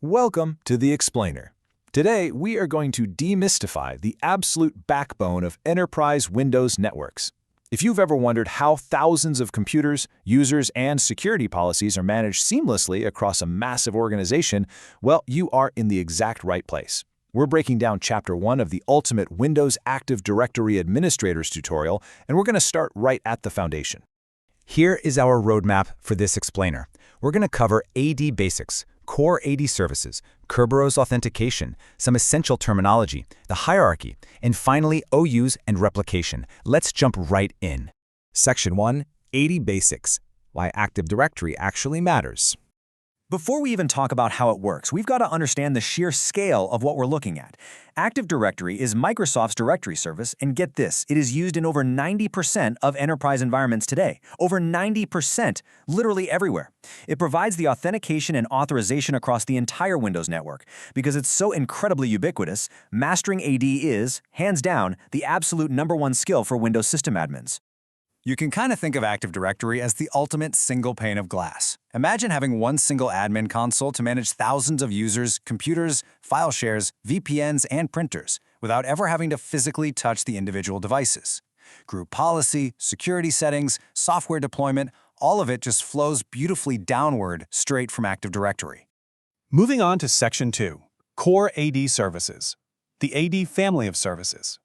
Welcome to The Explainer. Today, we are going to demystify the absolute backbone of enterprise Windows networks. If you've ever wondered how thousands of computers, users, and security policies are managed seamlessly across a massive organization, well, you are in the exact right place. We're breaking down Chapter 1 of the Ultimate Windows Active Directory Administrators tutorial, and we're going to start right at the foundation. Here is our roadmap for this explainer. We're going to cover AD basics, core AD services, Kerberos authentication, some essential terminology, the hierarchy, and finally OUs and replication. Let's jump right in. Section 1, AD Basics, why Active Directory actually matters. Before we even talk about how it works, we've got to understand the sheer scale of what we're looking at. Active Directory is Microsoft's directory service, and get this, it is used in over 90% of enterprise environments today. Over 90%, literally everywhere. It provides the authentication and authorization across the entire Windows network. Because it's so incredibly ubiquitous, mastering AD is, hands down, the absolute #1 skill for Windows system admins. You can kind of think of Active Directory as the ultimate single pane of glass. Imagine having one single admin console to manage thousands of users, computers, file shares, VPNs, and printers, without ever having to physically touch the individual devices. Group policy, security settings, software deployment, all of it just flows beautifully downward straight from Active Directory. Moving on to Section 2, Core AD Services, the AD family of services.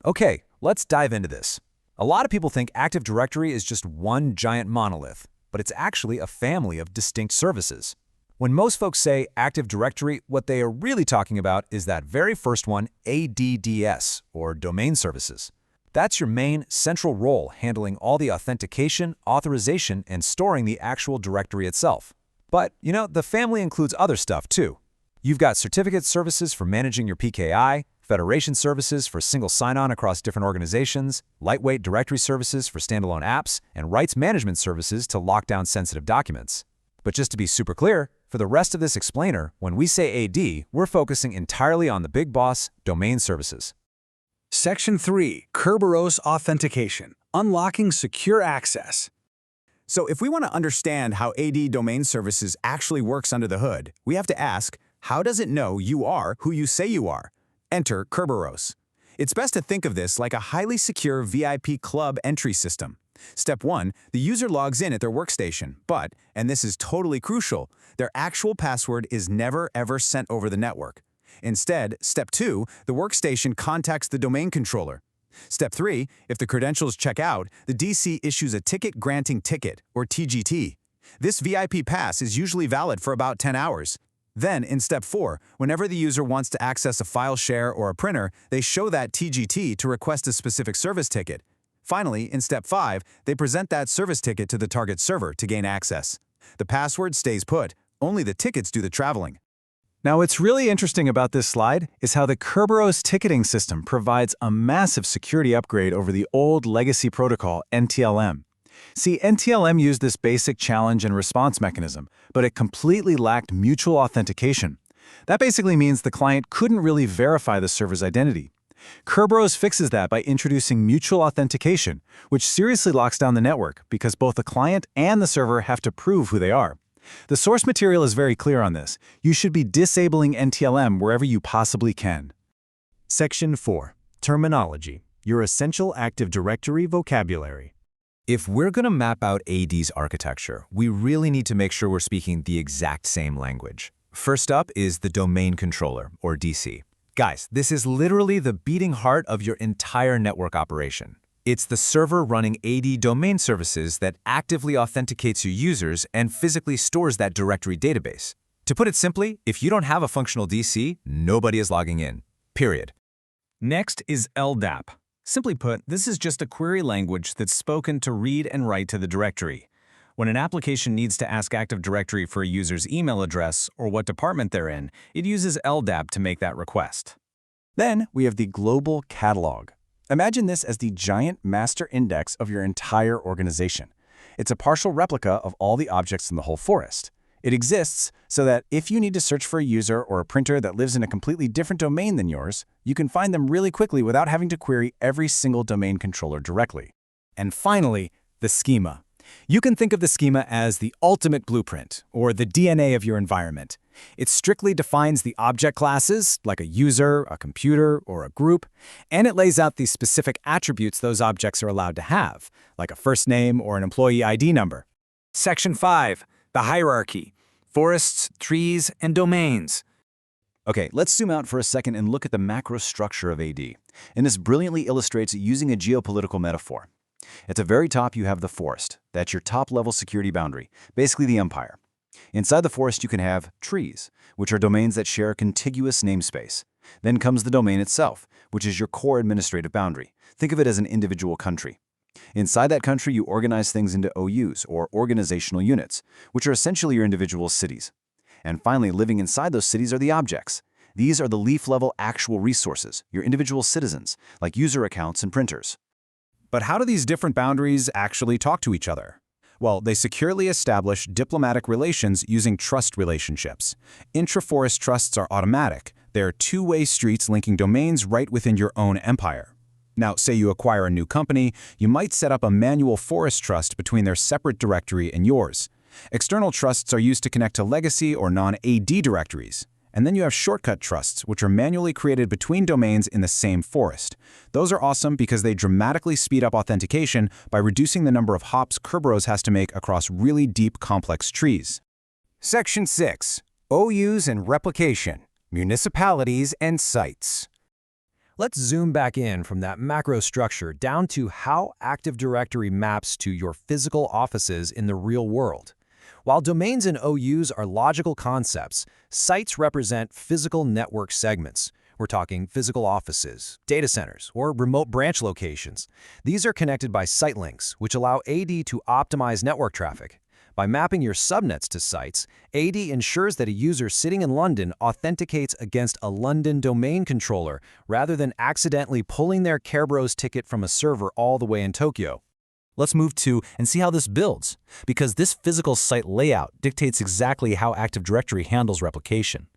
Okay, let's dive into this. A lot of people think Active Directory is just one giant monolith, but it's actually a family of distinct services. When most folks say Active Directory, what they are really talking about is that very first one, ADDS, or Domain Services. That's your main central role handling all the authentication, authorization, and storing the actual directory itself. But, the family includes other stuff too. You've got certificate services for managing your PKI, federation services for single sign-on across different organizations, lightweight directory services for standalone apps, and rights management services to lock down sensitive documents. But just to be super clear, for the rest of this explainer, when we say AD, we're focusing entirely on the big boss, domain services. Section 3, Kerberos Authentication, Unlocking Secure Access. So if we want to understand how AD Domain Services actually works under the hood, we have to ask, how does it know you are who you say you are? Enter Kerberos. It's best to think of this like a highly secure VIP club entry system. Step 1, the user logs in at their workstation, but, and this is totally crucial, their actual password is never ever sent over the network. Instead, Step 2, the workstation contacts the domain controller. Step 3, if the credentials check out, the DC issues a ticket granting ticket, or TGT. This VIP pass is usually valid for about 10 hours. Then, in Step 4, whenever the user wants to access a file share or a printer, they show that TGT to request a specific service ticket. Finally, in Step 5, they present that service ticket to the target server to gain access. The password stays put, only the tickets do the traveling. Now, what's really interesting about this slide is how the Kerberos ticketing system provides a massive security upgrade over the old legacy protocol, NTLM. See, NTLM used this basic challenge and response mechanism, but it completely lacked mutual authentication. That basically means the client couldn't really verify the server's identity. Kerberos fixes that by introducing mutual authentication, which seriously locks down the network because both the client and the server have to prove who they are. The source material is very clear on this. You should be disabling NTLM wherever you possibly can. Section 4, Terminology, your essential Active Directory vocabulary. If we're going to map out AD's architecture, we really need to make sure we're speaking the exact same language. First up is the domain controller, or DC. Guys, this is literally the beating heart of your entire network operation. It's the server running AD domain services that actively authenticates your users and physically stores that directory database. To put it simply, if you don't have a functional DC, nobody is logging in. Period. Next is LDAP. Simply put, this is just a query language that's spoken to read and write to the directory. When an application needs to ask Active Directory for a user's email address or what department they're in, it uses LDAP to make that request. Then we have the Global Catalog. Imagine this as the giant master index of your entire organization. It's a partial replica of all the objects in the whole forest. It exists so that if you need to search for a user or a printer that lives in a completely different domain than yours, you can find them really quickly without having to query every single domain controller directly. And finally, the schema. You can think of the schema as the ultimate blueprint, or the DNA of your environment. It strictly defines the object classes, like a user, a computer, or a group, and it lays out the specific attributes those objects are allowed to have, like a first name or an employee ID number. Section 5. The hierarchy. Forests, trees, and domains. Okay, let's zoom out for a second and look at the macro structure of AD. And this brilliantly illustrates it using a geopolitical metaphor. At the very top, you have the forest. That's your top-level security boundary, basically the empire. Inside the forest, you can have trees, which are domains that share a contiguous namespace. Then comes the domain itself, which is your core administrative boundary. Think of it as an individual country. Inside that country, you organize things into OUs, or organizational units, which are essentially your individual cities. And finally, living inside those cities are the objects. These are the leaf-level actual resources, your individual citizens, like user accounts and printers. But how do these different boundaries actually talk to each other? Well, they securely establish diplomatic relations using trust relationships. Intra-forest trusts are automatic. They are two-way streets linking domains right within your own empire. Now, say you acquire a new company, you might set up a manual forest trust between their separate directory and yours. External trusts are used to connect to legacy or non-AD directories. And then you have shortcut trusts, which are manually created between domains in the same forest. Those are awesome because they dramatically speed up authentication by reducing the number of hops Kerberos has to make across really deep, complex trees. Section 6. OUs and Replication, Municipalities and Sites. Let's zoom back in from that macro structure down to how Active Directory maps to your physical offices in the real world. While domains and OUs are logical concepts, sites represent physical network segments. We're talking physical offices, data centers, or remote branch locations. These are connected by site links, which allow AD to optimize network traffic. By mapping your subnets to sites, AD ensures that a user sitting in London authenticates against a London domain controller rather than accidentally pulling their Kerberos ticket from a server all the way in Tokyo. Let's move to and see how this builds, because this physical site layout dictates exactly how Active Directory handles replication.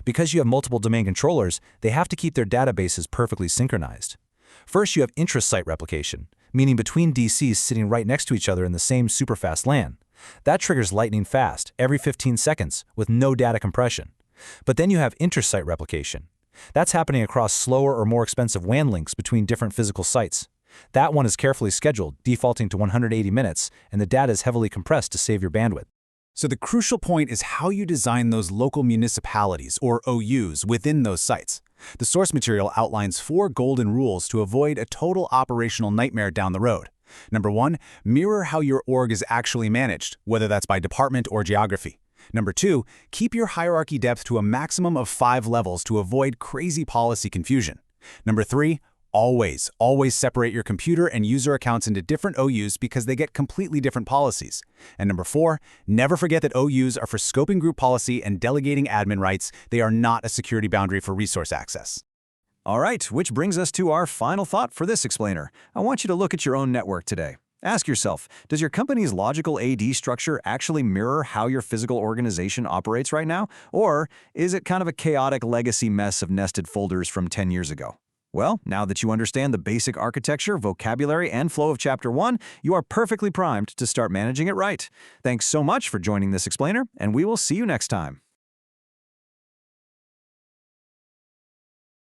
Because you have multiple domain controllers, they have to keep their databases perfectly synchronized. First, you have intra-site replication, meaning between DCs sitting right next to each other in the same superfast LAN. That triggers lightning fast, every 15 seconds, with no data compression. But then you have inter-site replication. That's happening across slower or more expensive WAN links between different physical sites. That one is carefully scheduled, defaulting to 180 minutes, and the data is heavily compressed to save your bandwidth. So the crucial point is how you design those local municipalities, or OUs, within those sites. The source material outlines 4 golden rules to avoid a total operational nightmare down the road. Number 1, mirror how your org is actually managed, whether that's by department or geography. Number 2, keep your hierarchy depth to a maximum of 5 levels to avoid crazy policy confusion. Number 3, always separate your computer and user accounts into different OUs because they get completely different policies. And number 4, never forget that OUs are for scoping group policy and delegating admin rights. They are not a security boundary for resource access. All right, which brings us to our final thought for this explainer. I want you to look at your own network today. Ask yourself, does your company's logical AD structure actually mirror how your physical organization operates right now? Or is it kind of a chaotic legacy mess of nested folders from 10 years ago? Well, now that you understand the basic architecture, vocabulary, and flow of Chapter 1, you are perfectly primed to start managing it right. Thanks so much for joining this explainer, and we will see you next time.